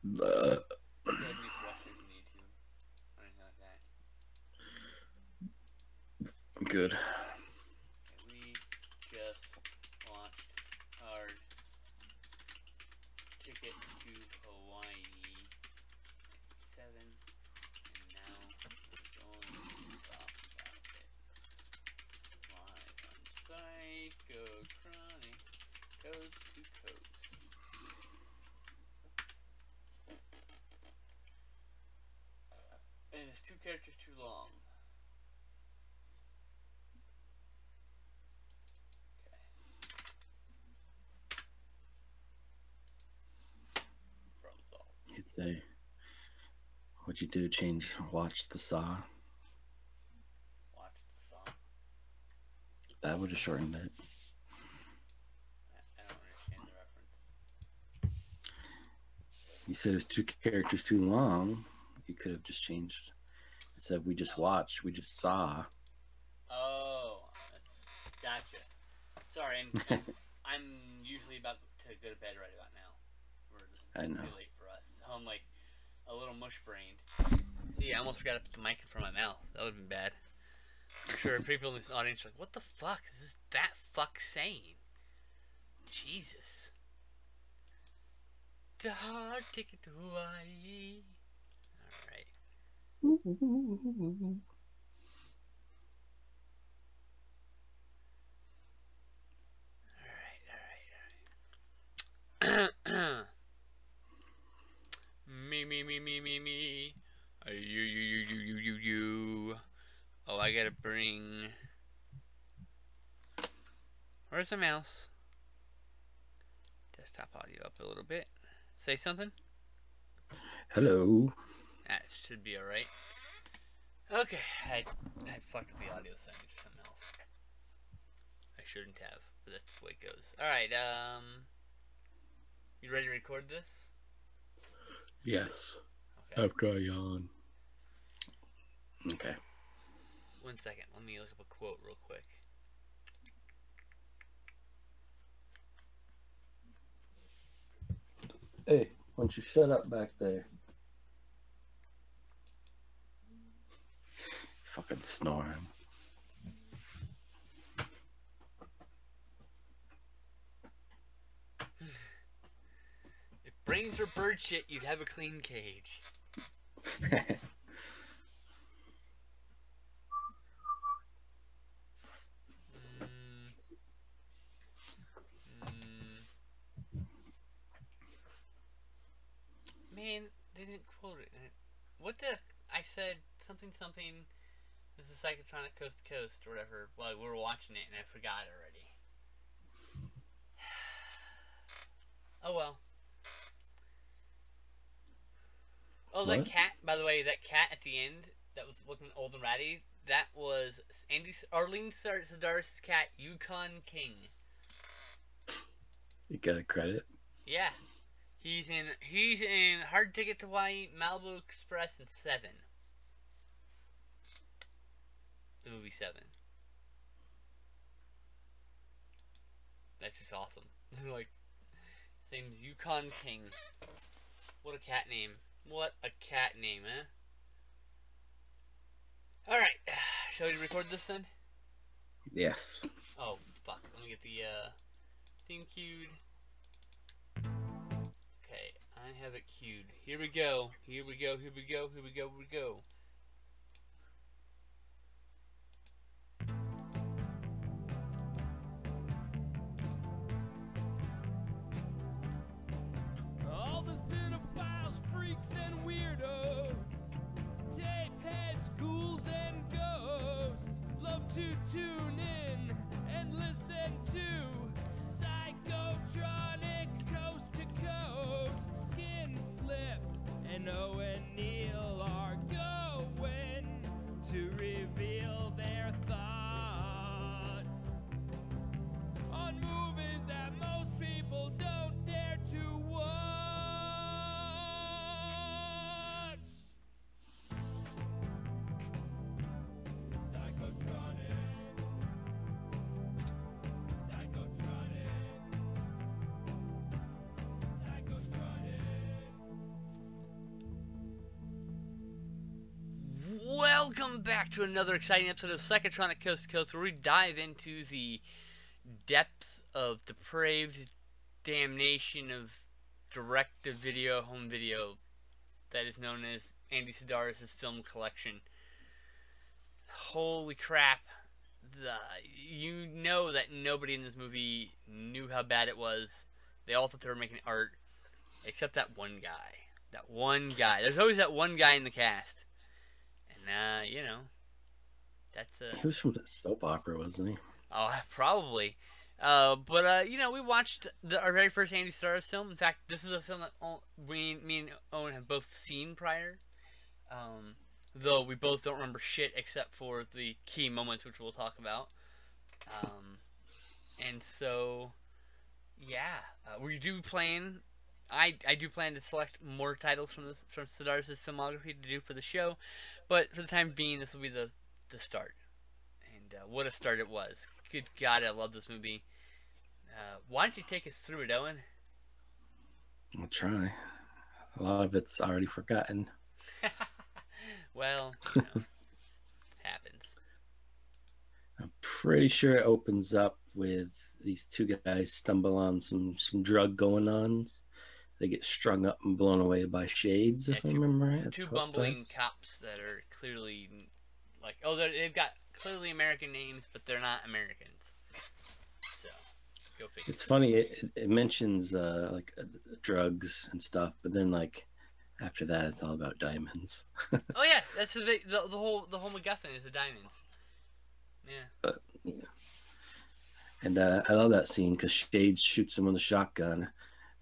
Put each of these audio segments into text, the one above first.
Uh, Go ahead and use the restroom if you need to. Or anything like that. Good. Okay, we just launched our ticket to Hawaii 7, and now we're going to talk about it live on Psychotronic, coast to coast. And it's 2 characters too long. Okay. Problem solved. You'd say, what'd you do? Change, watch the Saw? Watch the song. That would have shortened it. I don't understand the reference. You said it was 2 characters too long. You could have just changed. Instead, we just watched, we just saw. Oh, that's gotcha. Sorry, and I'm usually about to go to bed right about now. I It's know. too late for us. So I'm like a little mush brained. See, I almost forgot to put the mic in front of my mouth. That would have been bad. I'm sure people in this audience are like, what the fuck is this that fuck saying? Jesus. The hard ticket to Hawaii. Alright. Alright. Me. You. Oh, I gotta bring. Where's the mouse? Desktop audio up a little bit. Say something? Hello. That should be alright. Okay, I fucked up the audio settings for something else. I shouldn't have, but that's the way it goes. Alright, you ready to record this? Yes. Okay. After I yawn. Okay. 1 second, let me look up a quote real quick. Hey, why don't you shut up back there? Fucking snoring. If brains were bird shit, you'd have a clean cage. Man, they didn't quote it. What the? I said something. This is Psychotronic Coast to Coast or whatever. Well, we were watching it and I forgot already. Oh well. Oh, What? that cat. By the way, that cat at the end that was looking old and ratty. That was Arlene Sedaris' cat, Yukon King. You got a credit? Yeah, he's in Hard Ticket to Hawaii, Malibu Express, and 7. The movie 7. That's just awesome. Like, his name's Yukon King. What a cat name. What a cat name, eh? Alright, shall we record this then? Yes. Oh, fuck. Let me get the theme cued. Okay, I have it cued. Here we go. All the cinephiles, freaks, and weirdos, tape heads, ghouls, and ghosts, love to tune in and listen to Psychotronic Coast to Coast. Skin Slip and Owen Neal are ghosts. Welcome back to another exciting episode of Psychotronic Coast to Coast, where we dive into the depths of depraved damnation of direct-to-video home video that is known as Andy Sidaris' film collection. Holy crap. You know that nobody in this movie knew how bad it was. They all thought they were making art, except that one guy. That one guy. There's always that one guy in the cast. And, you know, that's He was from the soap opera, wasn't he? Oh, probably. You know, we watched our very first Andy Sidaris film. In fact, this is a film that me and Owen have both seen prior. Though we both don't remember shit except for the key moments, which we'll talk about. And so, yeah, we do plan. I do plan to select more titles from Sidaris' filmography to do for the show, but for the time being, this will be the start. And what a start it was! Good God, I love this movie. Why don't you take us through it, Owen? I'll try. A lot of it's already forgotten. Well, you know, happens. I'm pretty sure it opens up with these two guys stumble on some drug going on. They get strung up and blown away by shades, if I remember right. Two bumbling cops that are clearly, like, they've got clearly American names, but they're not Americans. So, go figure. It's funny, it mentions, drugs and stuff, but then, like, after that, it's all about diamonds. Oh, yeah, that's the whole MacGuffin is the diamonds. Yeah. But, yeah. And I love that scene, because Shades shoots him with a shotgun,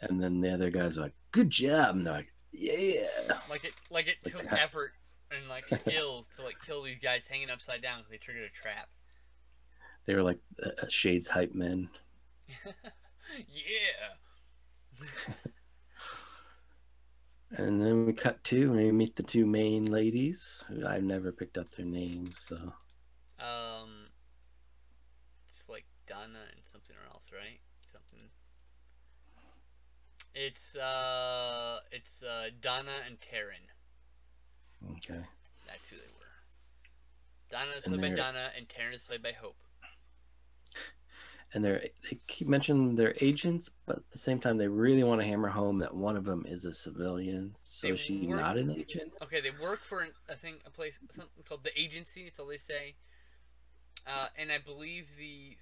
and then the other guys are like, "Good job," and they're like, "Yeah." Like it took effort and like skills to like kill these guys hanging upside down because they triggered a trap. They were like Shades hype men. Yeah. And then we cut to and we meet the two main ladies. I've never picked up their names, so. It's like Donna and something else, right? Something. It's Donna and Taryn. Okay. That's who they were. Donna is played by Donna, and Taryn is played by Hope. And they keep mentioning they're agents, but at the same time, they really want to hammer home that one of them is a civilian. So is she not an agent? Okay, they work for a place something called the agency. That's all they say. And I believe the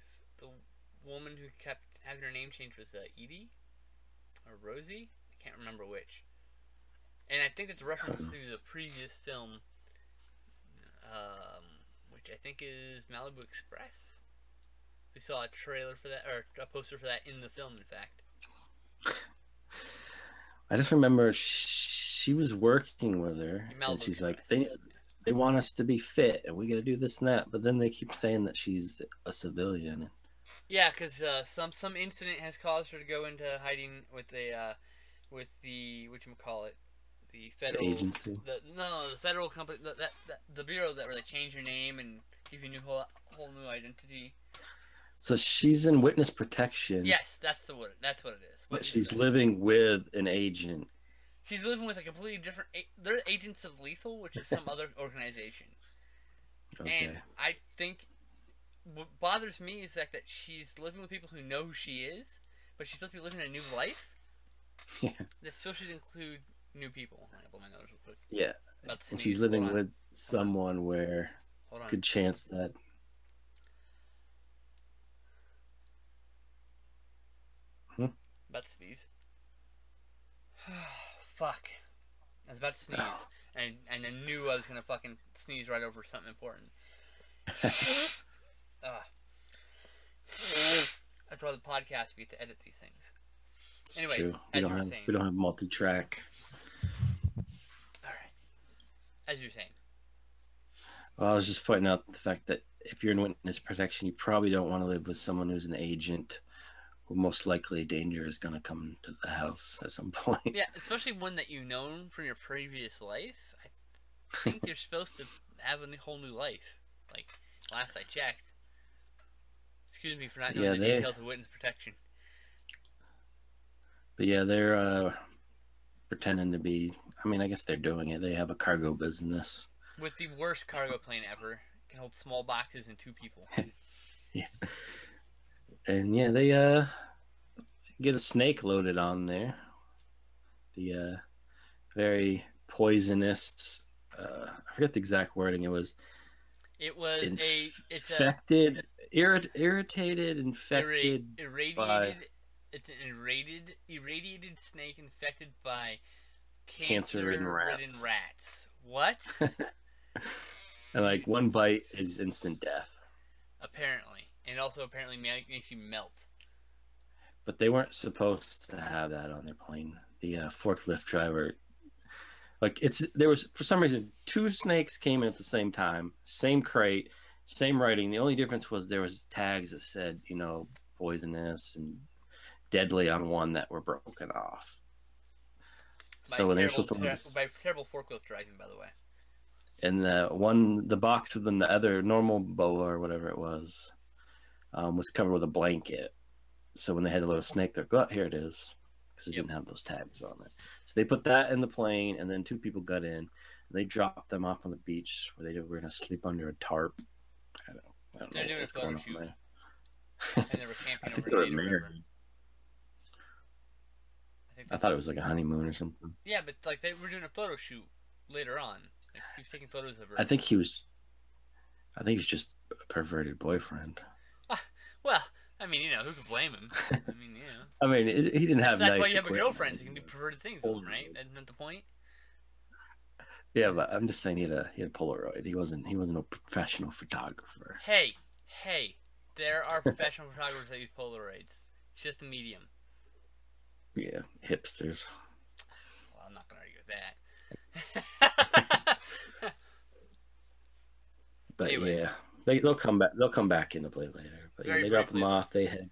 woman who kept having her name changed was Edie or Rosie. I can't remember which. And I think it's a reference to the previous film, which I think is Malibu Express. We saw a trailer for that, or a poster for that in the film, in fact. I just remember she was working with her, and she's Express. Like, they want us to be fit, and we got to do this and that. But then they keep saying that she's a civilian. Yeah, because some incident has caused her to go into hiding with the whatchamacallit, the federal agency. The federal company, the bureau that where they change your name and give you a whole new identity. So she's in witness protection. Yes, that's the word. That's what it is. But she's living with an agent. She's living with a completely different. They're Agents of Lethal, which is some other organization. Okay. And I think what bothers me is that she's living with people who know who she is, but she's supposed to be living a new life. Yeah. That still should include new people. I blow my nose real quick. Yeah. And she's living with someone where good chance that. About to sneeze. Fuck. I was about to sneeze. And I knew I was going to fucking sneeze right over something important. That's why the podcast, we get to edit these things. Anyways, we don't have multi-track. Alright. As you were saying. Well, I was just pointing out the fact that if you're in witness protection, you probably don't want to live with someone who's an agent. Well, most likely danger is going to come to the house at some point. Yeah, especially one that you've known from your previous life. I think you're supposed to have a whole new life. Like, last I checked. Excuse me for not knowing the details of witness protection. But yeah, they're pretending to be, I mean, I guess they're doing it. They have a cargo business. With the worst cargo plane ever. Can hold small boxes and 2 people. Yeah. And yeah, they get a snake loaded on there. The very poisonous. I forget the exact wording. It was. It was infected, irritated, infected irradiated. by. It's an irradiated snake infected by Cancer-ridden rats. What? And like one bite is instant death. Apparently, and also apparently makes you melt. But they weren't supposed to have that on their plane. The forklift driver, like there was for some reason 2 snakes came in at the same time, same crate, same writing. The only difference was there was tags that said, you know, poisonous and deadly on one that were broken off. So when they were supposed to by terrible forklift driving, by the way. And the box within the other normal boa or whatever it was covered with a blanket. So when they had a little snake, they're like, oh, here it is, because it didn't have those tags on it. So they put that in the plane, and then 2 people got in. And they dropped them off on the beach where they were going to sleep under a tarp. I don't know. They're doing a photo shoot. And they were camping I think over they were Native married. River. I thought it was like a honeymoon or something. Yeah, but like they were doing a photo shoot later on. Like, he was taking photos of her. I think he was just a perverted boyfriend. Well, I mean, you know, who could blame him? I mean, you know. I mean, he didn't have. That's nice why you have equipment. a girlfriend. You can do perverted things with them, right? Isn't that the point? Yeah, but I'm just saying he had a Polaroid. He wasn't a professional photographer. Hey, there are professional photographers that use Polaroids. It's just a medium. Yeah, hipsters. Well, I'm not gonna argue with that. But anyway. yeah, they'll come back. They'll come back into play later. But yeah, they drop them off. They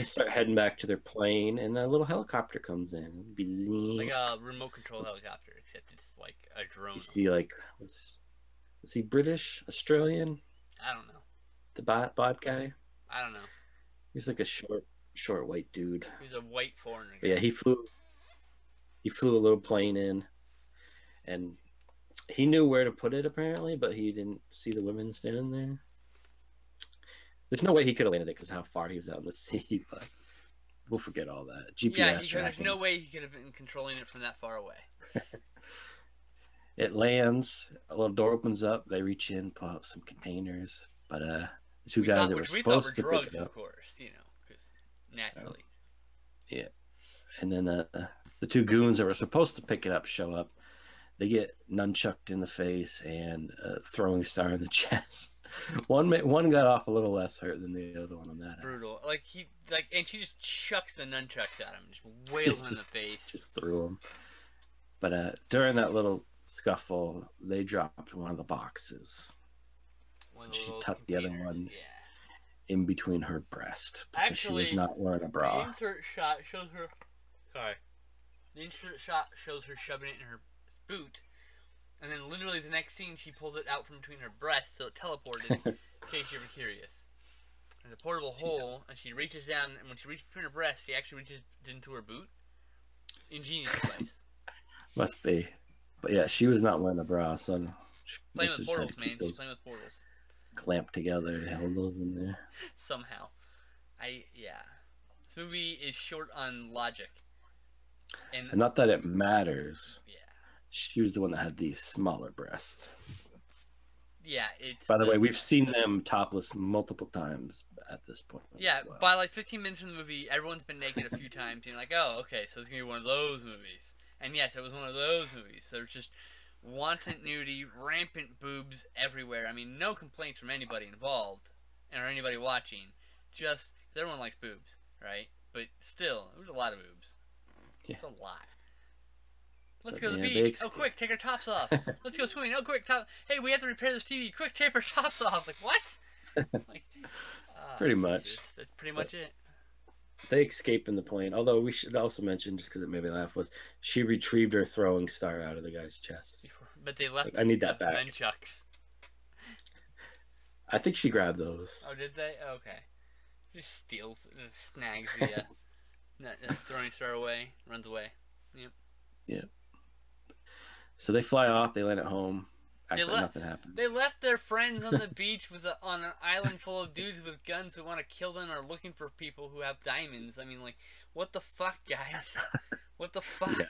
start heading back to their plane, and a little helicopter comes in. Like a remote control helicopter, except it's like a drone. You see, like, was he British, Australian? I don't know. The bot guy. I don't know. He was like a short white dude. He was a white foreigner. But yeah, he flew a little plane in, and he knew where to put it apparently, but he didn't see the women standing there. There's no way he could have landed it because how far he was out in the sea, but we'll forget all that. GPS tracking. There's no way he could have been controlling it from that far away. It lands, a little door opens up, they reach in, pull out some containers, but the 2 guys that were supposed to pick it up. Of course, you know, because naturally. Yeah. And then the 2 goons that were supposed to pick it up show up. They get nunchucked in the face and a throwing star in the chest. One got off a little less hurt than the other one on that. Brutal. And she just chucks the nunchucks at him, just wails him in the face. Just threw him. But during that little scuffle, they dropped one of the boxes. She tucked the other one in between her breast because she was not wearing a bra. The insert shot shows her. Sorry. The insert shot shows her shoving it in her boot, and then literally the next scene she pulls it out from between her breasts, so it teleported. In case you're curious, there's a portable hole, and she reaches down, and when she reaches between her breasts, she actually reaches into her boot. Ingenious device. Must be, but yeah, she was not wearing a bra, so playing with portals, man. She's playing with portals. Clamped together and held those in there somehow. This movie is short on logic, and not that it matters. Yeah. She was the one that had these smaller breasts. Yeah, By the way, we've seen them topless multiple times at this point. Yeah, by like 15 minutes in the movie, everyone's been naked a few times. You're like, oh, okay, so it's gonna be one of those movies. And yes, it was one of those movies. So there's just wanton nudity, rampant boobs everywhere. I mean, no complaints from anybody involved or anybody watching. Just everyone likes boobs, right? But still, it was a lot of boobs. Yeah. It's a lot. Let's go to the beach. Oh, quick, take our tops off. Let's go swimming. Oh, quick, hey, we have to repair this TV. Quick, take our tops off. Like, what? Like, pretty much. That's pretty much it. They escape in the plane. Although we should also mention, just because it made me laugh, was she retrieved her throwing star out of the guy's chest. But they left. I need that back. Nunchucks. I think she grabbed those. Oh, did they? Okay. Just snags the throwing star away, runs away. Yep. Yeah. So they fly off. They land at home. act like nothing happened. They left their friends on the beach on an island full of dudes with guns who want to kill them or looking for people who have diamonds. I mean, like, what the fuck, guys? What the fuck? Yeah.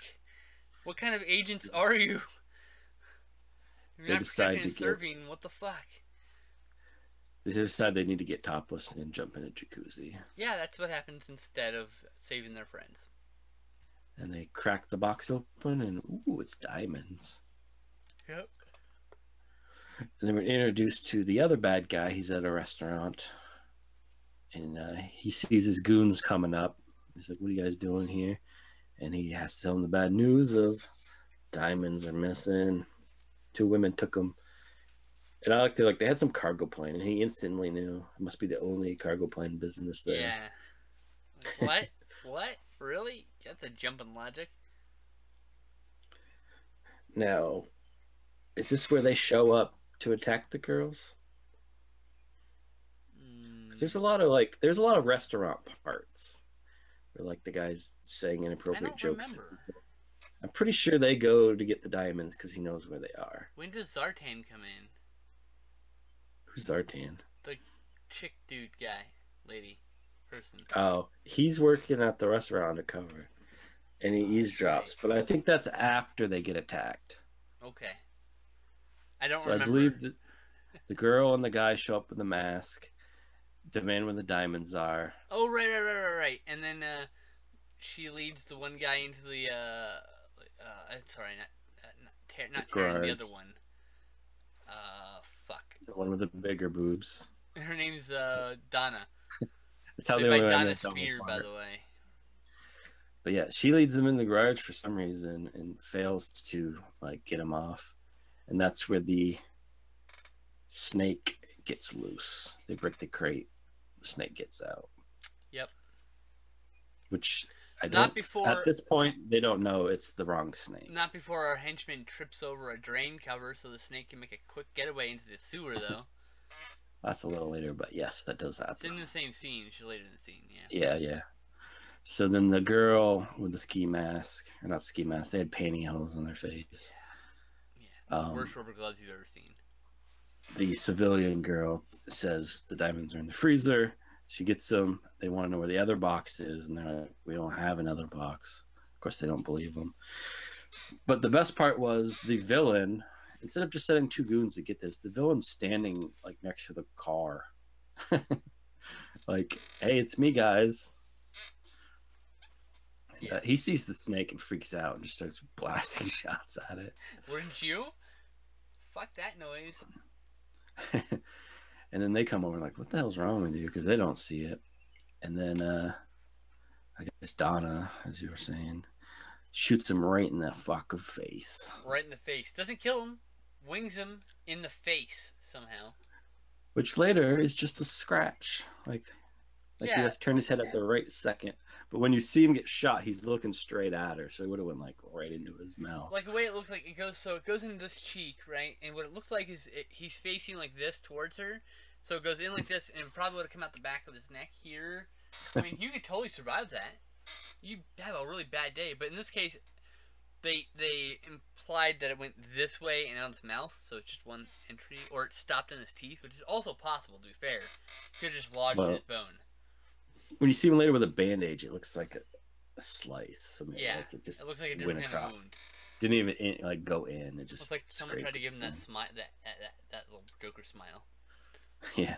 What kind of agents are you? You're not protecting and serving. What the fuck? They decide they need to get topless and then jump in a jacuzzi. Yeah, that's what happens instead of saving their friends. And they crack the box open, and ooh, it's diamonds. Yep. And then we're introduced to the other bad guy. He's at a restaurant, and he sees his goons coming up. He's like, "What are you guys doing here?" And he has to tell them the bad news of diamonds are missing. 2 women took them. And I liked it, like, they had some cargo plane, and he instantly knew it must be the only cargo plane business there. Yeah. What? What? Really? That's a jump in logic. Now, is this where they show up to attack the girls? Because there's a lot of restaurant parts where, like, the guy's saying inappropriate jokes. Remember. I'm pretty sure they go to get the diamonds because he knows where they are. When does Zartan come in? Who's Zartan? The chick dude guy, lady, person. Oh, he's working at the restaurant undercover, and he eavesdrops. But I think that's after they get attacked. Okay. I don't remember. I believe the girl and the guy show up with a mask, demand where the diamonds are. Oh, right. And then she leads the one guy into the sorry, not Taryn, the other one. Fuck. The one with the bigger boobs. Her name's Donna. That's how they they by Donna Spear, by the way. But yeah, she leads them in the garage for some reason and fails to, like, get him off. And that's where the snake gets loose. They break the crate. The snake gets out. Yep. Which not before, at this point, they don't know it's the wrong snake. Not before our henchman trips over a drain cover so the snake can make a quick getaway into the sewer, though. That's a little later, but yes, that does happen. It's in the same scene. She's later in the scene, yeah. Yeah. So then the girl with the ski mask, or not ski mask, they had pantyhose on their face. Yeah. Worst rubber gloves you've ever seen. The civilian girl says the diamonds are in the freezer. She gets them. They want to know where the other box is, and they're like, "We don't have another box." Of course, they don't believe them. But the best part was the villain. Instead of just sending 2 goons to get this, the villain's standing, like, next to the car. Like, "Hey, it's me, guys." Yeah. He sees the snake and freaks out and just starts blasting shots at it. Wouldn't you? Fuck that noise. And then they come over like, "What the hell's wrong with you?" Because they don't see it. And then I guess Donna, as you were saying, shoots him right in the fucking face. Right in the face. Doesn't kill him. Wings him in the face somehow. Which later is just a scratch. Like he has to turn his head at the right second. But when you see him get shot, he's looking straight at her. So it would have went, like, right into his mouth. Like the way it looks like it goes into this cheek, right? And what it looks like is he's facing like this towards her. So it goes in like this, and it probably would have come out the back of his neck here. I mean, you could totally survive that. You have a really bad day. But in this case, they implied that it went this way and out his mouth, so it's just one entry. Or it stopped in his teeth, which is also possible, to be fair. Could have just lodged in his bone. When you see him later with a bandage, it looks like a slice. I mean, yeah, like it looks like a different kind of wound. Didn't even like go in. It just looks like someone tried to give him that smile, that little Joker smile. Yeah.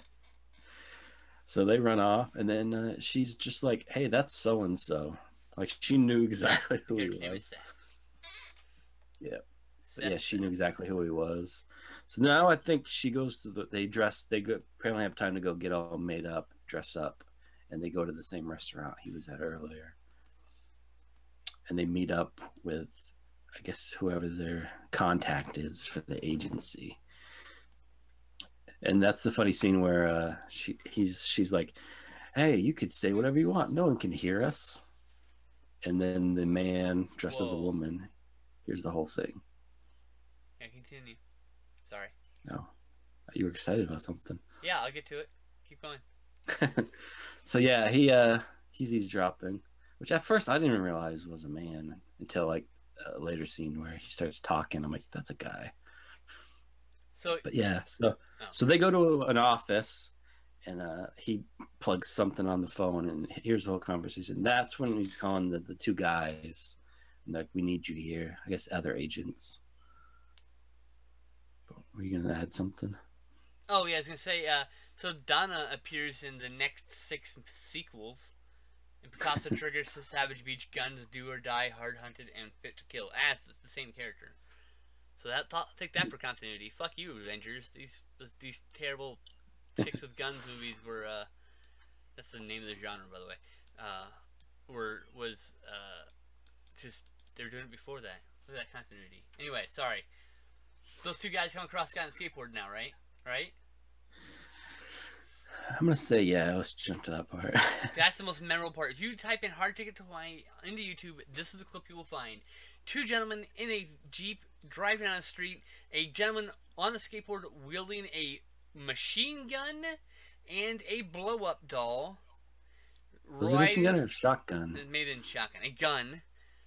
So they run off, and then she's just like, "Hey, that's so and so." Like, she knew exactly who he was. Yeah. Yeah, she knew exactly who he was. So now I think she goes to they apparently have time to go get all made up, dress up. And they go to the same restaurant he was at earlier. And they meet up with, I guess, whoever their contact is for the agency. And that's the funny scene where she's like, "Hey, you could say whatever you want. No one can hear us." And then the man dressed as a woman hears the whole thing. Yeah, continue. Sorry. No. You were excited about something. Yeah, I'll get to it. Keep going. So yeah, he's eavesdropping, which at first I didn't even realize was a man until like a later scene where he starts talking. I'm like, that's a guy. So But yeah, so they go to an office, and he plugs something on the phone, and here's the whole conversation. That's when he's calling the two guys, and like, we need you here. I guess other agents. But were you gonna add something? oh yeah, I was gonna say. So Donna appears in the next 6 sequels. And Picasso triggers the Savage Beach guns, do or die, hard hunted, and fit to kill. It's the same character. So take that for continuity. Fuck you, Avengers. These terrible chicks with guns movies were that's the name of the genre, by the way. Was just they were doing it before that. Look at that continuity. Anyway, sorry. Those two guys come across a guy on a skateboard now, right? Right? I'm gonna say yeah. Let's jump to that part. That's the most memorable part. If you type in "hard ticket to Hawaii" into YouTube, this is the clip you will find. Two gentlemen in a Jeep driving down the street. A gentleman on a skateboard wielding a machine gun and a blow-up doll. Was it a machine gun or a shotgun? Maybe in shotgun. A gun.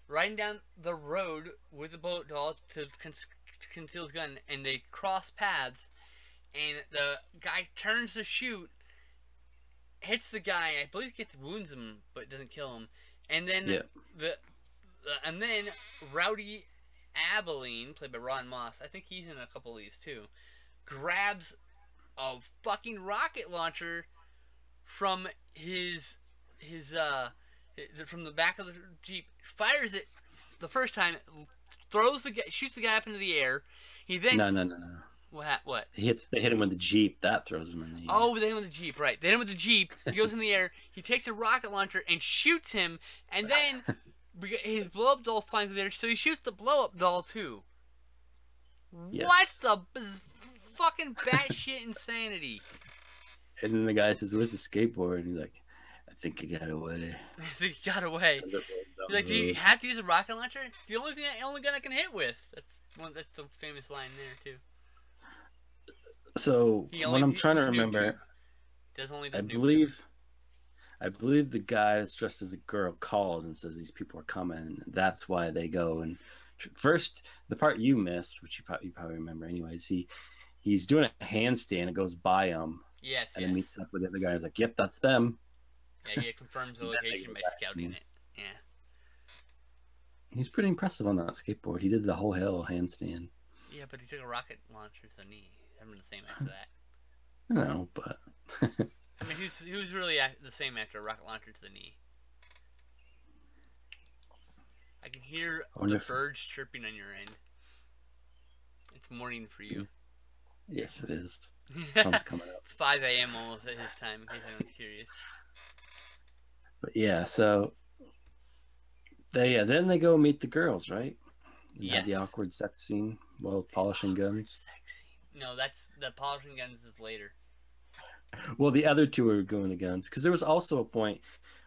Riding down the road with the blow-up doll to conceal his gun, and they cross paths. And the guy turns to shoot, hits the guy. I believe wounds him, but doesn't kill him. And then and then Rowdy Abilene, played by Ron Moss, I think he's in a couple of these too, grabs a fucking rocket launcher from from the back of the Jeep, fires it the first time, shoots the guy up into the air. He then No. What? They hit him with the Jeep. That throws him in the air. Oh, they hit him with the Jeep, right. They hit him with the Jeep. He goes in the air. He takes a rocket launcher and shoots him. And then his blow-up doll's flying through there, so he shoots the blow-up doll, too. Yes. What the fucking batshit insanity? And then the guy says, "Where's the skateboard?" And he's like, "I think he got away." I think he got away. He's like, do you have to use a rocket launcher? It's the only gun I can hit with. That's the famous line there, too. So what I'm trying to remember, I believe the guy that's dressed as a girl calls and says these people are coming. That's why they go. And first, the part you missed, which you probably remember anyways, he's doing a handstand and goes by him. Yes. And then meets up with the other guy. He's like, "Yep, that's them." Yeah, he confirms the location by scouting it. Yeah. He's pretty impressive on that skateboard. He did the whole hill handstand. Yeah, but he took a rocket launcher to the knee. I'm the same after that. No, but I mean, he was really the same after a rocket launcher to the knee. I can hear the birds chirping on your end. It's morning for you. Yes, it is. Sun's coming up. It's 5 a.m. almost at his time, in case anyone's curious. But yeah, so then they go meet the girls, right? And have the awkward sex scene while polishing guns. No, that's the polishing guns is later. Well, the other two are going to guns because there was also a point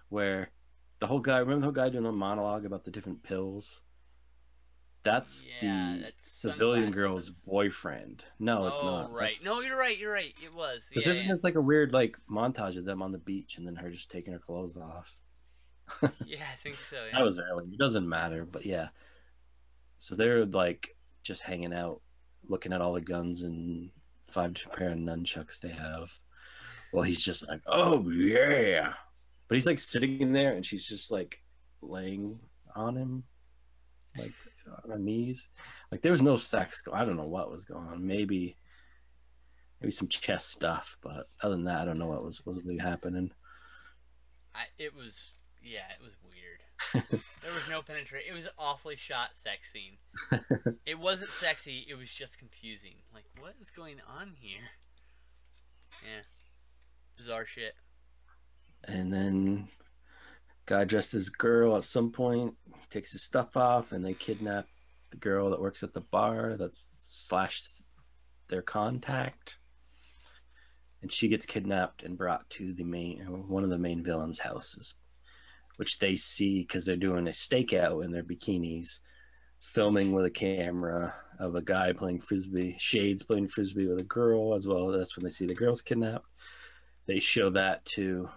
where remember the whole guy doing a monologue about the different pills? That's the civilian girl's boyfriend. No, it's not. Right. No, you're right. It was. Because there's just like a weird montage of them on the beach and then her just taking her clothes off. Yeah, I think so. Yeah. That was early. It doesn't matter, but yeah. So they're just hanging out, looking at all the guns and 5 pair of nunchucks they have. Well, he's just like, "Oh yeah," but he's sitting in there, and she's just laying on him, on her knees. There was no sex. I don't know what was going on. Maybe some chest stuff, but other than that, I don't know what was supposedly happening. It was weird. There was no penetration. It was an awfully shot sex scene. It wasn't sexy. It was just confusing. What is going on here? Yeah. Bizarre shit. And then guy dressed as a girl at some point takes his stuff off, and they kidnap the girl that works at the bar that's slashed their contact. And she gets kidnapped and brought to one of the main villains' houses, which they see because they're doing a stakeout in their bikinis, filming with a camera of a guy playing frisbee, Shades playing frisbee with a girl as well. That's when they see the girls kidnapped. They show that too.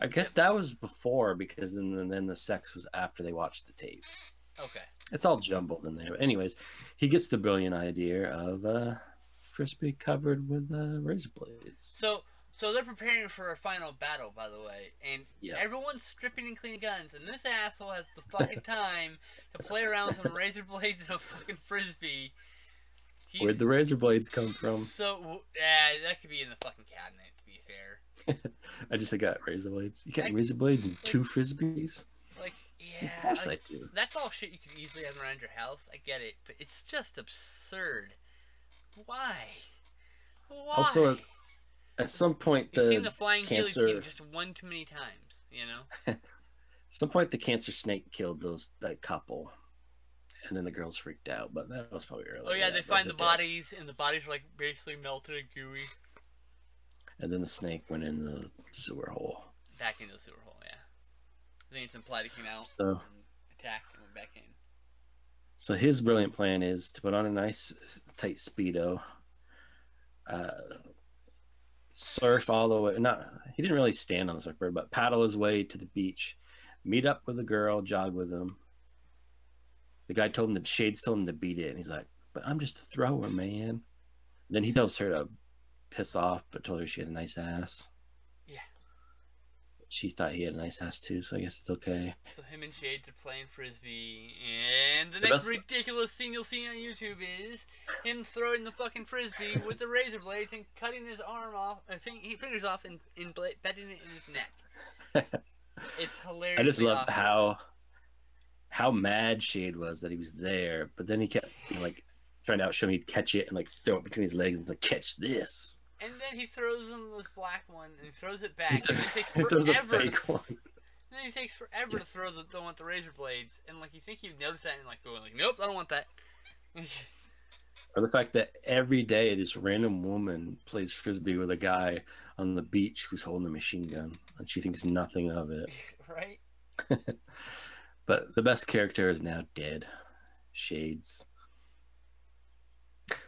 I guess that was before, because then the sex was after they watched the tape. Okay. It's all jumbled in there. But anyways, he gets the brilliant idea of frisbee covered with razor blades. So they're preparing for a final battle, by the way, and everyone's stripping and cleaning guns, and this asshole has the fucking time to play around with some razor blades and a fucking frisbee. Where'd the razor blades come from? So, that could be in the fucking cabinet, to be fair. I just got razor blades. You got razor blades and 2 frisbees? Like, yeah. Of course I do. That's all shit you could easily have around your house. I get it, but it's just absurd. Why? Also, at some point, You've seen the flying guillotine just one too many times, you know? At some point, the cancer snake killed that couple. And then the girls freaked out, but that was probably early. Oh, yeah, they find the bodies, and the bodies are, like, basically melted and gooey. And then the snake went in the sewer hole. Back into the sewer hole, yeah. I think it's implied it came out and attacked and went back in. So his brilliant plan is to put on a nice, tight Speedo, surf all the way. He didn't really stand on the surfboard, but paddle his way to the beach, meet up with a girl, jog with him. The guy told him Shades told him to beat it, and he's like, "But I'm just a thrower, man." And then he tells her to piss off, but told her she had a nice ass. Yeah. She thought he had a nice ass too, so I guess it's okay. So him and Shades are playing frisbee, and the next ridiculous thing you'll see on YouTube is him throwing the fucking frisbee with the razor blades and cutting his arm off, fingers off, and bedding it in his neck. It's hilarious. I just love how mad Shade was that he was there, but then he kept trying to outshow me. He'd catch it and throw it between his legs and catch this. And then he throws him this black one and throws it back. And it takes throws forever. A fake one. And then he takes forever to throw the one with the razor blades. And you think you'd notice that and going nope, I don't want that. Or the fact that every day this random woman plays frisbee with a guy on the beach who's holding a machine gun, and she thinks nothing of it. Right. But the best character is now dead, Shades.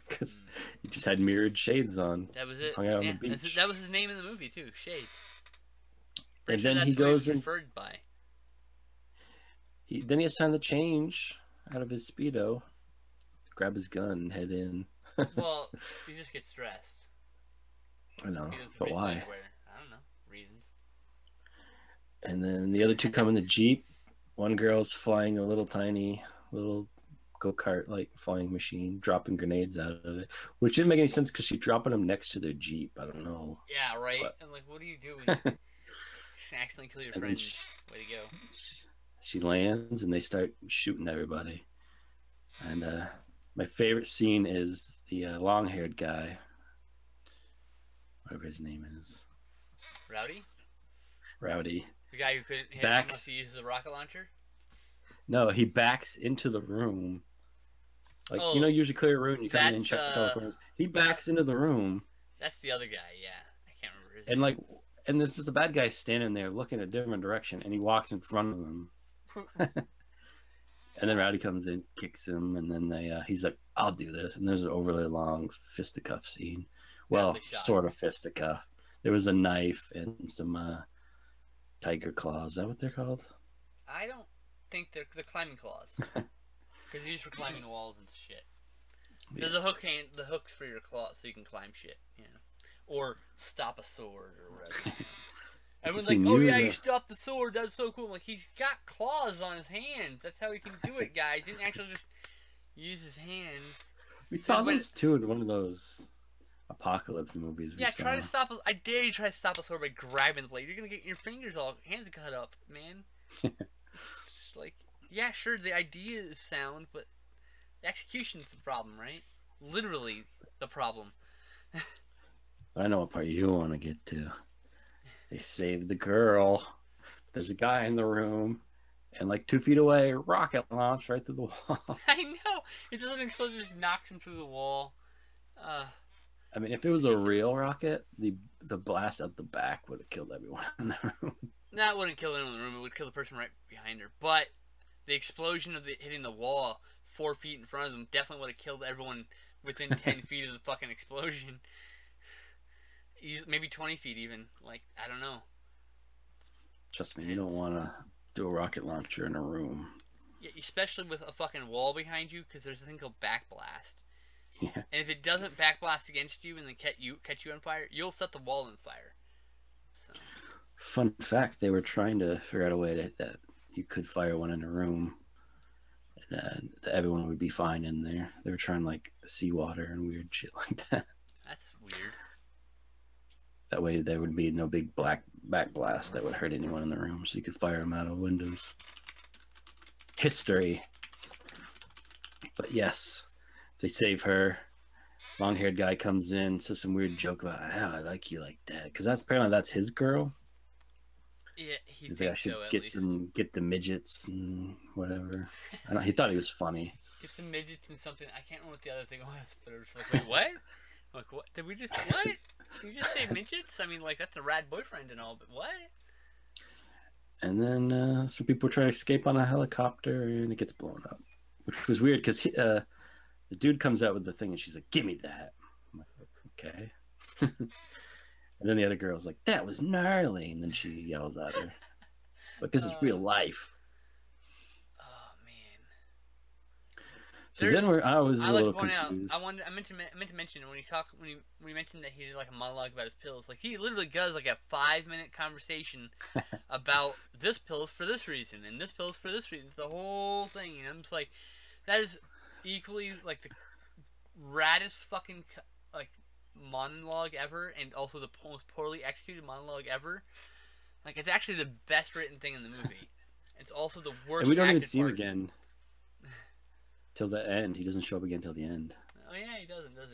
Because he just had mirrored shades on. That was it. Hung out on the beach. That was his name in the movie too, Shade. And then he goes and referred by. Then he has time to change out of his Speedo, grab his gun, and head in. Well, he just gets stressed. I know, but why? I don't know. Reasons. And then the other two come in the Jeep. One girl's flying a little tiny go-kart flying machine, dropping grenades out of it, which didn't make any sense because she's dropping them next to their Jeep. I don't know. Yeah, right. But... And what do you do when you accidentally kill your friend? Way to go. She lands and they start shooting everybody. And my favorite scene is the long-haired guy, whatever his name is. Rowdy. The guy who couldn't hit unless he uses a rocket launcher? No, he backs into the room. Usually clear a room, you come in and check the telephones. He backs into the room. That's the other guy, yeah. I can't remember his name. And there's just a bad guy standing there looking a different direction, and he walks in front of him. And then Rowdy comes in, kicks him, and then he's like, "I'll do this." And there's an overly long fisticuff scene. Well, sort of fisticuff. There was a knife and some tiger claws. Is that what they're called? I don't think they're the climbing claws. Because they're used for climbing walls and shit. Yeah. The hooks for your claws so you can climb shit, or stop a sword or whatever. Everyone's like, "Oh yeah, you stopped the sword. That's so cool." He's got claws on his hands. That's how he can do it, guys. He didn't actually just use his hands. We saw those too in one of those apocalypse movies. Try to stop. I dare you try to stop a sword by grabbing the blade. You're gonna get your hands cut up, man. It's just yeah, sure, the idea is sound, but the execution's the problem, right? Literally the problem. I know what part you want to get to. They saved the girl. There's a guy in the room, and 2 feet away, rocket launch right through the wall. I know. It doesn't explode, it just knocks him through the wall. I mean, if it was a real rocket, the blast out the back would have killed everyone in the room. That wouldn't kill anyone in the room. It would kill the person right behind her. But the explosion of it hitting the wall 4 feet in front of them definitely would have killed everyone within 10 feet of the fucking explosion. Maybe 20 feet even. I don't know. Trust me, you don't want to do a rocket launcher in a room. Yeah, especially with a fucking wall behind you, because there's a thing called backblast. Yeah. And if it doesn't backblast against you and then catch you on fire, you'll set the wall on fire. So. Fun fact: they were trying to figure out a way that you could fire one in a room, and that everyone would be fine in there. They were trying like seawater and weird shit like that. That's weird. That way, there would be no big black backblast that would hurt anyone in the room, so you could fire them out of windows. History. But yes, they save her. Long-haired guy comes in, says some weird joke about, I like you like that, because apparently that's his girl. Yeah, he He's like, I thinks should so, at get least. get the midgets and whatever. He thought he was funny. Get some midgets and something. I can't remember what the other thing was, but it was like, wait, what? I'm like, what? Did we just what? Did you just say midgets? I mean, like, that's a rad boyfriend and all, but what? And then some people try to escape on a helicopter, and it gets blown up, which was weird because the dude comes out with the thing, and she's like, "Give me that." I'm like, okay. And then the other girl's like, "That was gnarly," and then she yells at her, "But this is real life." Oh man. So then I was a little confused. I meant to mention when you mentioned that he did like a monologue about his pills. Like he literally does like a 5-minute conversation about this pill's for this reason and this pill's for this reason. The whole thing, and I'm just like, that is equally like the raddest fucking like monologue ever, and also the most poorly executed monologue ever. Like it's actually the best written thing in the movie. It's also the worst. And we don't even acted see him part. again till the end. He doesn't show up again till the end. Oh yeah, he doesn't, does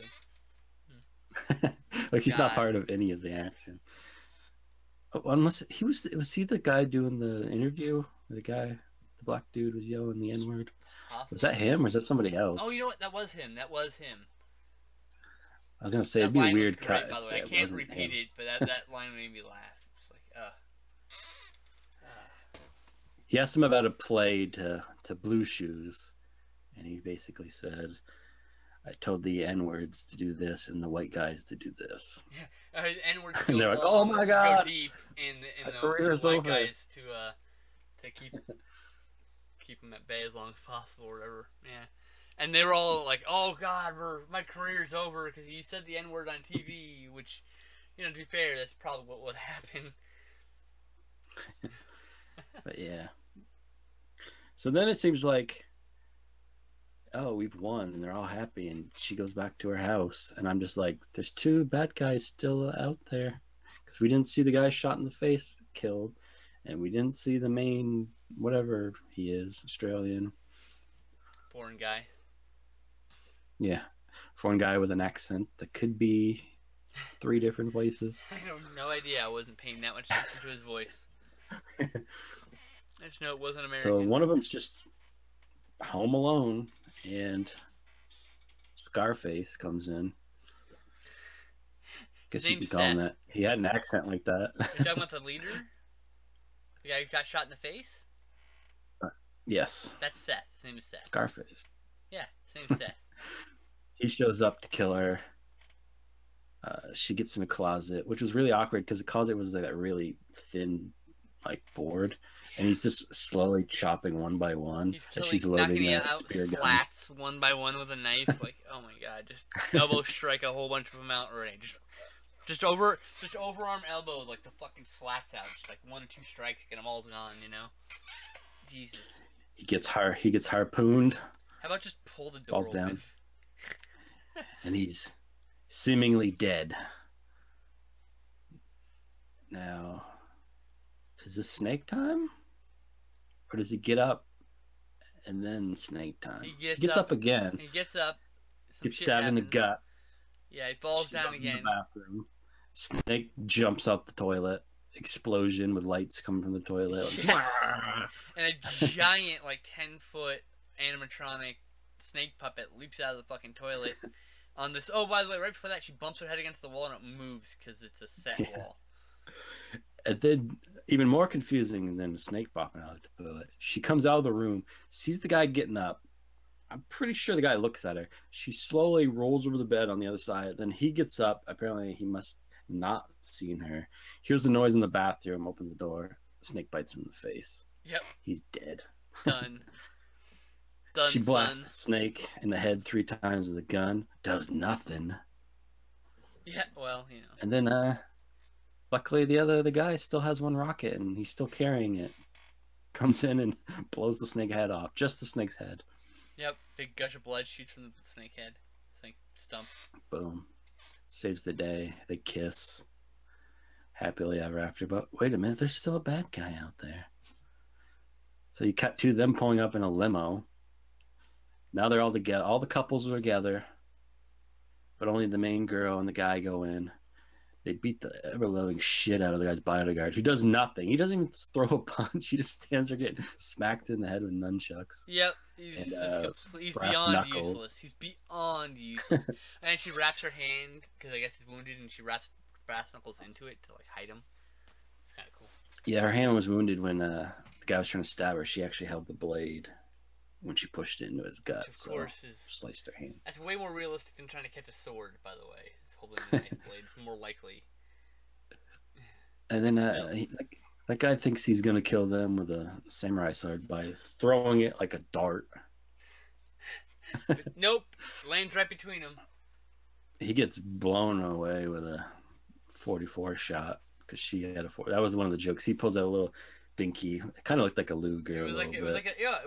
he? Like he's not God. part of any of the action. Oh, unless was he the guy doing the interview? The black dude was yelling the N-word. Was that him or is that somebody else? Oh, you know what? That was him. That was him. I was gonna say That it'd be a line was weird great, cut. by the way. I if that can't wasn't repeat him. it, but that line made me laugh. It's like, He asked him about a play to Blue Shoes, and he basically said, "I told the N-words to do this and the white guys to do this." N-words And go they're like, long, "Oh my go God, deep, and my the career is white over." guys to keep them at bay as long as possible, or whatever. Yeah. And they were all like, "Oh God, my career's over because you said the N-word on TV," which, to be fair, that's probably what would happen. But yeah. So then it seems like, oh, we've won, and they're all happy, and she goes back to her house, and I'm just like, there's 2 bad guys still out there, because we didn't see the guy shot in the face killed, and we didn't see the main whatever he is, Australian. Foreign guy. Yeah, foreign guy with an accent that could be 3 different places. I have no idea. I wasn't paying that much attention to his voice. I just know it wasn't American. So one of them's just home alone, and Scarface comes in. Guess you could call him that. He had an accent like that. You're talking about the leader? The guy who got shot in the face? Yes. That's Seth. His name is Seth. Scarface. Yeah, his name is Seth. He shows up to kill her. She gets in a closet, which was really awkward because the closet was like that really thin, like board, and he's just slowly chopping one by one as she's loading that spear gun. Slats one by one with a knife. Like, oh my God, just elbow strike a whole bunch of them out already. Just overarm elbow like the fucking slats out. Just like 1 or 2 strikes, get them all gone. Jesus. He gets harpooned. How about just pull the door Falls open? down. And he's seemingly dead. Now, is this snake time? Or does he get up and then snake time? He gets up again. He gets up. Gets stabbed in the gut. Yeah, he falls down goes again. in the bathroom. Snake jumps out the toilet. Explosion with lights coming from the toilet. Yes. And a giant, like 10-foot animatronic snake puppet leaps out of the fucking toilet on this. Oh, by the way, right before that, she bumps her head against the wall and it moves because it's a set wall. And then, even more confusing than the snake popping out of the toilet, she comes out of the room, sees the guy getting up. I'm pretty sure the guy looks at her. She slowly rolls over the bed on the other side. Then he gets up. Apparently, he must not seen her. Hears the noise in the bathroom, opens the door. Snake bites him in the face. Yep. He's dead. Done. She blasts son. the snake in the head 3 times with a gun. Does nothing. Yeah, well, you know. And then, luckily, the guy still has 1 rocket, and he's still carrying it. Comes in and blows the snake head off. Just the snake's head. Yep, big gush of blood shoots from the snake head. Snake stump. Boom. Saves the day. They kiss. Happily ever after. But wait a minute, there's still a bad guy out there. So you cut to them pulling up in a limo. Now they're all together. All the couples are together. But only the main girl and the guy go in. They beat the ever-loving shit out of the guy's bodyguard, who does nothing. He doesn't even throw a punch. He just stands there getting smacked in the head with nunchucks. Yep, he's beyond knuckles. useless. He's beyond useless. And she wraps her hand, because I guess he's wounded, and she wraps brass knuckles into it to like hide him. It's kind of cool. Yeah, her hand was wounded when the guy was trying to stab her. She actually held the blade when she pushed it into his gut. Which of course is sliced her hand. That's way more realistic than trying to catch a sword, by the way. It's holding a knife blade. It's more likely. And then that guy thinks he's gonna kill them with a samurai sword by throwing it like a dart. Nope, lands right between them. He gets blown away with a 44 shot because she had a 4. That was one of the jokes. He pulls out a little dinky. It kind of looked like a Luger. It was like it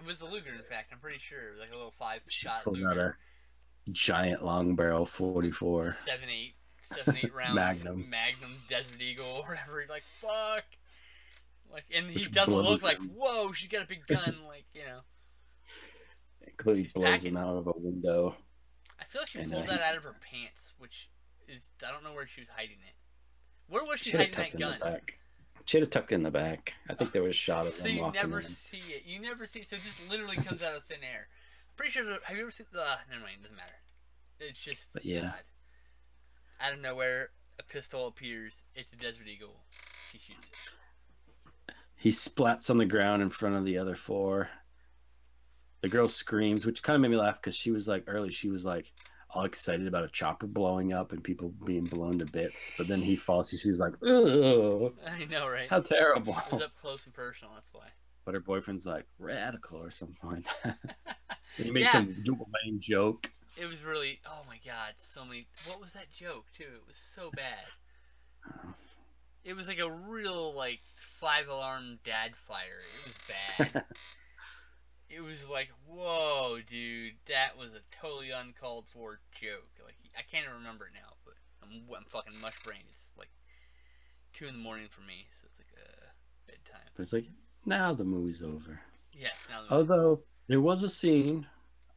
was a Luger. In fact, I'm pretty sure it was like a little 5-shot pulls Luger. out a giant long barrel 44. 7-8 round Magnum Desert Eagle or whatever. You're like, fuck. Like, and he doesn't look like, whoa, she's got a big gun. Like, you know. It completely blows him out of a window. I feel like she pulled that out of her pants, which is, I don't know where she was hiding it. Where was she hiding that gun? She had it tucked in the back. I think there was a shot of them you walking never in. see it. You never see it. So it just literally comes out of thin air. I'm pretty sure, have you ever seen, never mind, it doesn't matter. It's just, but yeah. God. Out of nowhere, a pistol appears. It's a Desert Eagle. He shoots it. He splats on the ground in front of the other 4. The girl screams, which kind of made me laugh because she was like all excited about a chopper blowing up and people being blown to bits. But then he falls. She's like, "Ugh, I know, right? how terrible!" It was up close and personal. That's why. But her boyfriend's like radical or something like that. He made some lame joke. It was really, oh my god, so many. What was that joke too? It was so bad. It was like a real 5-alarm dad fire. It was bad. It was like, whoa, dude, that was a totally uncalled for joke. Like, I can't even remember it now, but I'm fucking mush brain. It's like 2 in the morning for me, so it's like bedtime. But it's like, now the movie's over. Yeah. Although there was a scene,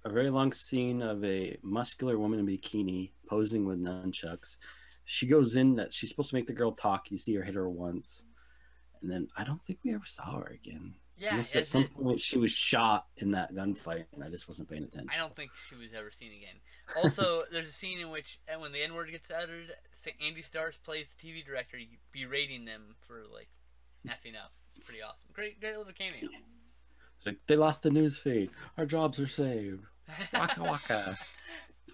a very long scene of a muscular woman in a bikini posing with nunchucks. She goes in that she's supposed to make the girl talk. You see her hit her once, and then I don't think we ever saw her again. Yeah, unless at some point she was shot in that gunfight, and I just wasn't paying attention. I don't think she was ever seen again. Also, there's a scene in which, when the N-word gets uttered, Andy Starrs plays the TV director, berating them for effing up. It's pretty awesome. Great little cameo. It's like, they lost the news feed. Our jobs are saved. Waka waka.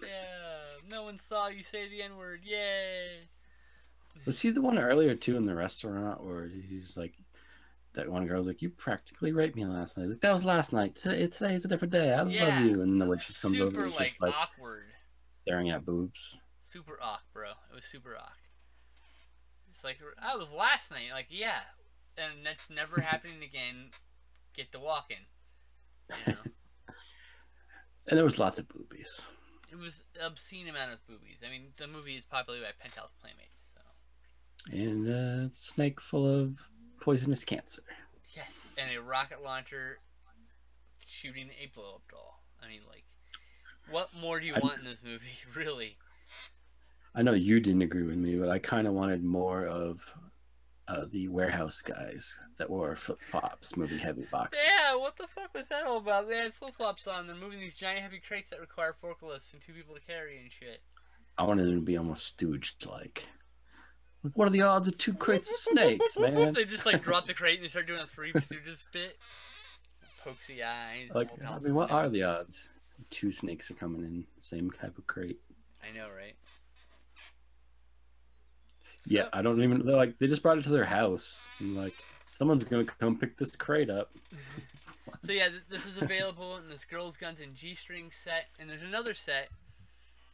Yeah, no one saw you say the N-word. Yay. Was he the one earlier too in the restaurant where he's like, that one girl's like, you practically raped me last night. He's like, that was last night. Today's a different day. I love you. And the way she comes over, it's just awkward. Staring at boobs. Super awkward, bro. It was super awkward. It's like, that was last night. Like, yeah, and that's never happening again. Get to walking. You know? And there was lots of boobies. It was an obscene amount of boobies. I mean, the movie is populated by Penthouse Playmates, so. And a snake full of poisonous cancer. Yes, and a rocket launcher shooting a blow-up doll. I mean, what more do you want in this movie, really? I know you didn't agree with me, but I kind of wanted more of the warehouse guys that wore flip-flops moving heavy boxes. Yeah, what the fuck was that all about? They had flip-flops on. They're moving these giant heavy crates that require forklifts and 2 people to carry and shit. I wanted them to be almost Stooged-like. What are the odds of 2 crates of snakes, man? They just drop the crate and they start doing a 3 Stooges bit. Pokes the eyes. I mean, what are the odds? 2 snakes are coming in the same type of crate. I know, right? Yeah, I don't even. They're like, they just brought it to their house. And someone's gonna come pick this crate up. So yeah, this is available in this Girls, Guns, and G-String set. And there's another set.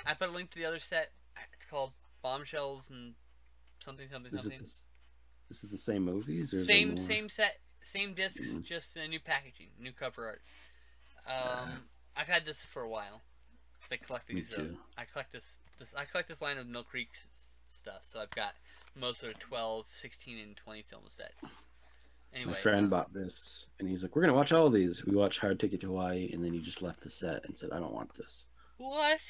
I put a link to the other set. It's called Bombshells and something. Is it the same movies or Same set, same discs, just in a new packaging, new cover art. I've had this for a while. I collect these. I collect this line of Mill Creek stuff. So I've got most of the 12, 16, and 20 film sets. Anyway, my friend bought this, and he's like, "We're gonna watch all these." We watched Hard Ticket to Hawaii, and then he just left the set and said, "I don't want this." What?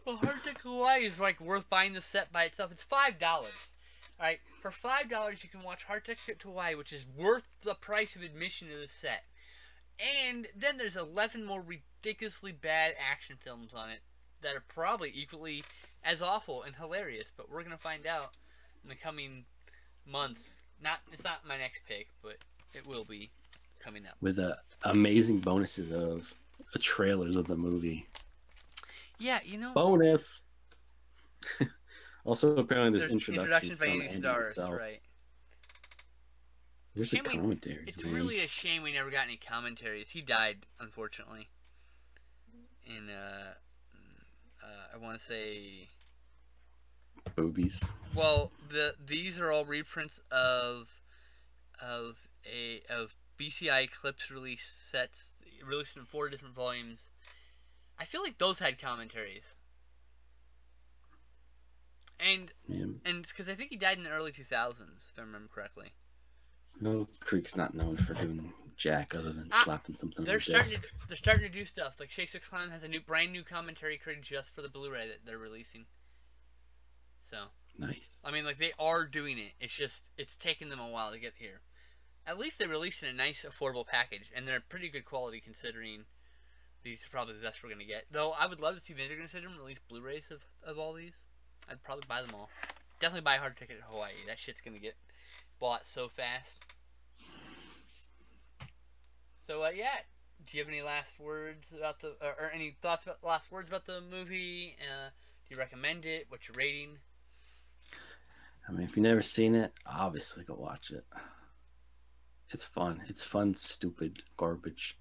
Well, Hard Ticket to Hawaii is like worth buying the set by itself. It's $5. All right, for $5 you can watch Hard Ticket to Hawaii, which is worth the price of admission to the set. And then there's 11 more ridiculously bad action films on it that are probably equally as awful and hilarious. But we're gonna find out in the coming months. It's not my next pick, but it will be coming up with amazing bonuses of trailers of the movie. Yeah, you know. Bonus. Also, apparently, there's introduction by Andy Stars, right? There's a commentary. It's really a shame we never got any commentaries. He died, unfortunately. In I want to say boobies. Well, these are all reprints of BCI Eclipse release sets, released in 4 different volumes. I feel like those had commentaries. And because I think he died in the early 2000s, if I remember correctly. No, Creek's not known for doing jack other than slapping something on the disc. They're starting to do stuff. Like Shakespeare Clown has a brand new commentary created just for the Blu-ray that they're releasing. So nice. I mean, like, they are doing it. It's taken them a while to get here. At least they released in a nice, affordable package, and they're pretty good quality considering these are probably the best we're gonna get. Though I would love to see Vinegar Syndrome release Blu-rays of all these. I'd probably buy them all. Definitely buy Hard Ticket to Hawaii. That shit's gonna get bought so fast. So yeah, do you have any last words about or any thoughts about last words about the movie? Do you recommend it? What's your rating? I mean, if you've never seen it, obviously go watch it. It's fun. It's fun, stupid garbage.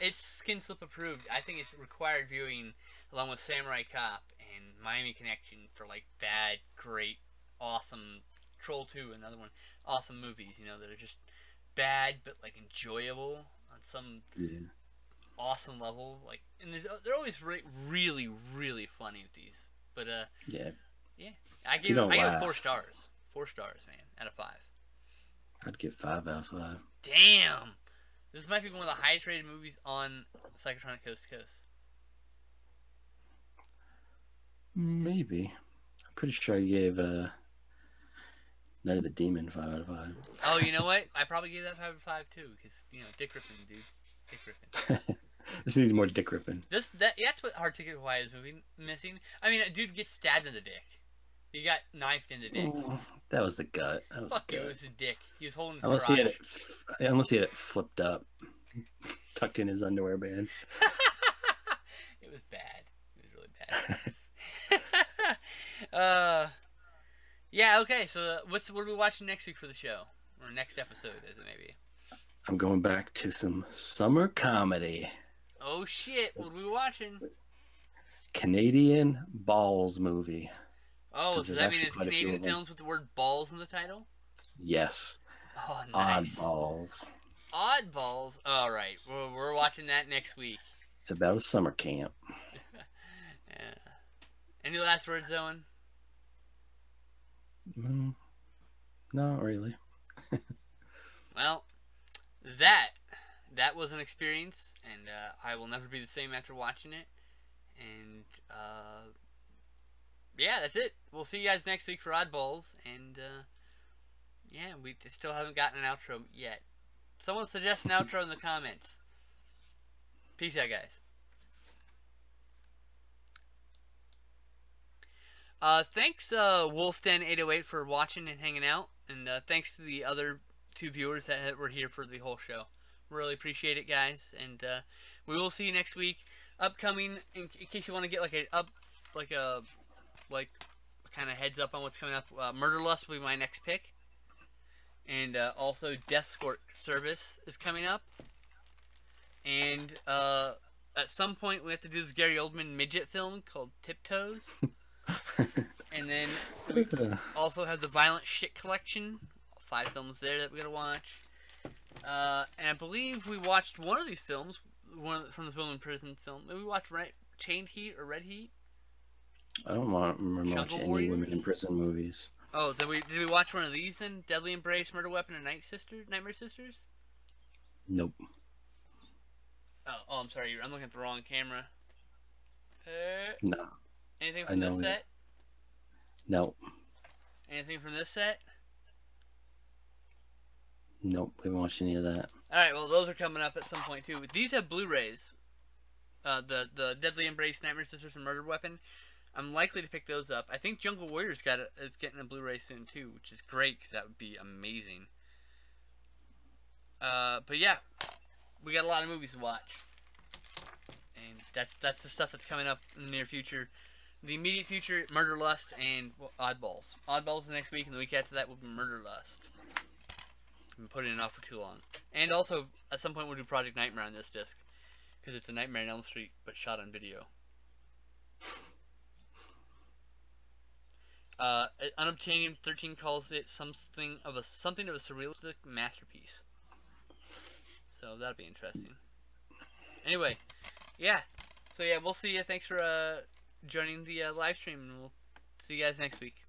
It's skin slip approved. I think it's required viewing along with Samurai Cop and Miami Connection for like bad, great, awesome, Troll 2, another one, awesome movies, you know, that are just bad but like enjoyable on some awesome level. Like, and they're always really, really funny with these. But yeah, I give it 4 stars. 4 stars, man, out of 5. I'd give 5 out of 5. Damn, this might be one of the highest rated movies on Psychotronic Coast to Coast. Maybe. I'm pretty sure I gave Night of the Demon 5 out of 5. Oh, you know what? I probably gave that 5 out of 5 too, because, you know, Dick Rippin, dude. Dick Rippin. This needs more Dick Rippin. That's what Hard Ticket to Hawaii is missing. I mean, a dude gets stabbed in the dick. He got knifed in the dick. Oh, that was the gut. Fuck it, it was the dick. He was holding his unless crotch. Unless he had it flipped up, tucked in his underwear band. It was bad. It was really bad. Yeah, okay, so what are we watching next week for the show? Or next episode, is it maybe? I'm going back to some summer comedy. Oh shit, what are we watching? Canadian Balls movie. Oh, does that mean it's Canadian films with the word balls in the title? Yes. Oh, nice. Oddballs. Oddballs. All right, we're watching that next week. It's about a summer camp. Yeah. Any last words, Owen? Not really. Well, that was an experience, and I will never be the same after watching it. And yeah, that's it. We'll see you guys next week for Oddballs, and yeah, we still haven't gotten an outro yet. Someone suggest an outro in the comments. Peace out, guys. Thanks, Wolfden808 for watching and hanging out, and thanks to the other 2 viewers that were here for the whole show. Really appreciate it, guys, and we will see you next week. Upcoming, in case you want to get like a kind of heads up on what's coming up, Murder Lust will be my next pick, And also Death Escort Service is coming up. And at some point we have to do this Gary Oldman midget film called Tiptoes. And then we also have the Violent Shit Collection. 5 films there that we gotta watch. And I believe we watched one of these films, from the Women in Prison film. Maybe we watched Chained Heat or Red Heat. I don't remember watching any Women in Prison movies. Oh, did we watch one of these then? Deadly Embrace, Murder Weapon, and Nightmare Sisters? Nope. Oh, I'm sorry. I'm looking at the wrong camera. No. Anything from this set? Nope. Anything from this set? Nope. We haven't watched any of that. Alright, well, those are coming up at some point, too. These have Blu-rays. The Deadly Embrace, Nightmare Sisters, and Murder Weapon. I'm likely to pick those up. I think Jungle Warriors is getting a Blu-ray soon, too, which is great, because that would be amazing. But yeah, we got a lot of movies to watch. And that's the stuff that's coming up in the near future. The immediate future, Murder Lust and Oddballs. Oddballs the next week, and the week after that will be Murder Lust. I've been putting it off for too long. And also, at some point we'll do Project Nightmare on this disc. Because it's a Nightmare on Elm Street, but shot on video. Unobtainium 13 calls it something of a surrealistic masterpiece. So that'll be interesting. Anyway, yeah. So yeah, we'll see you. Thanks for joining the live stream, and we'll see you guys next week.